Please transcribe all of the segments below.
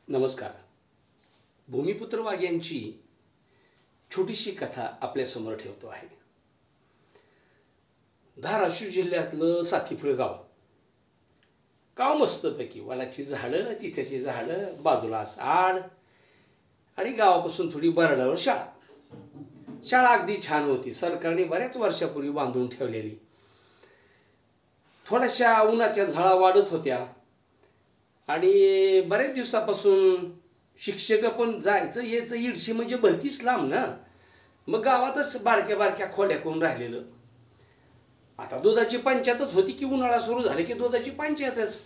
नमस्कार. भूमिपुत्र वाघ यांची छोटीशी कथा आपल्यासमोर ठेवतो आहे. धाराशिव जिल्ह्यातलं सातीफळ गाव मस्तपैकी वालाची झाडं, चिच्याची झाडं, बाजूलाच आड आणि गावापासून थोडी बरडावर शाळा अगदी छान होती. सरकारने बऱ्याच वर्षापूर्वी बांधून ठेवलेली. थोड्याशा उन्हाच्या झळा वाढत होत्या आणि बरेच दिवसापासून शिक्षक पण जायचं यायचं इडशी म्हणजे भलतीच लांब ना. मग गावातच बारक्या बारक्या खोल्या करून राहिलेलं. आता दुधाची पंचायतच होती की उन्हाळा सुरू झाले की दुधाची पंचायतच.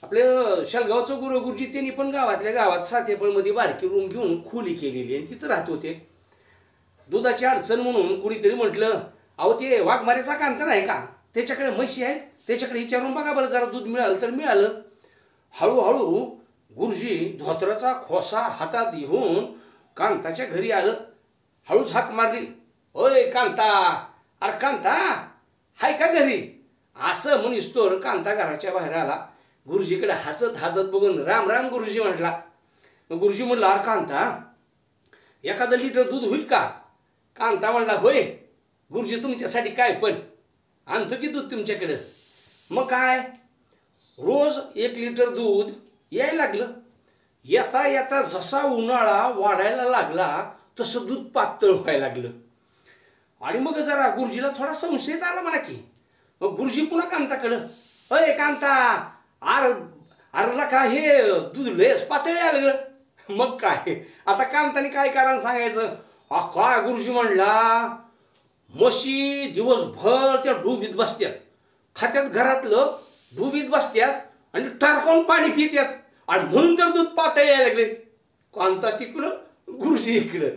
आपले शलगावचं गुरुजी त्यांनी पण गावातल्या गावात सातेफळमध्ये बारकी रूम घेऊन खोली केलेली आणि तिथं राहत होते. दुधाची अडचण म्हणून कुणीतरी म्हटलं, अहो ते वाघमारेचा कांता नाही का, त्याच्याकडे म्हशी आहेत, त्याच्याकडे विचारून बघा बरं, जरा दूध मिळालं तर मिळालं. हळूहळू गुरुजी धोत्राचा खोसा हातात घेऊन कांताच्या घरी आलं. हळूच हाक मारली, ओय कांता, अरे कांता हाय का घरी, असं म्हणून तोर कांता घराच्या बाहेर आला. गुरुजीकडे हसत हसत बघून राम राम गुरुजी म्हटला. गुरुजी म्हणला, अरे कांता एखादं लिटर दूध होईल का. कांता म्हणला, होय गुरुजी तुमच्यासाठी काय पण आणतो की दूध तुमच्याकडं. मग काय रोज 1 लिटर दूध यायला लागलं. येता येता जसा उन्हाळा वाढायला लागला तसं दूध पातळ व्हायला लागलं. आणि मग जरा गुरुजीला थोडा संशय झाला म्हणा की. मग गुरुजी पुन्हा कांताकडं, अय कांता, अरला का हे दूध लयच पातळ यायला लागलं. मग काय आता कांताने काय कारण सांगायचं. काय गुरुजी म्हणला, म्हशी दिवसभर त्या डुबीत बसत्यात, खात्यात घरातलं, डुबीत बसत्यात आणि टारकावून पाणी पित्यात आणि म्हणून तर दूध पातळ यायला लागले. कांता तिकडं गुरुजी इकडं.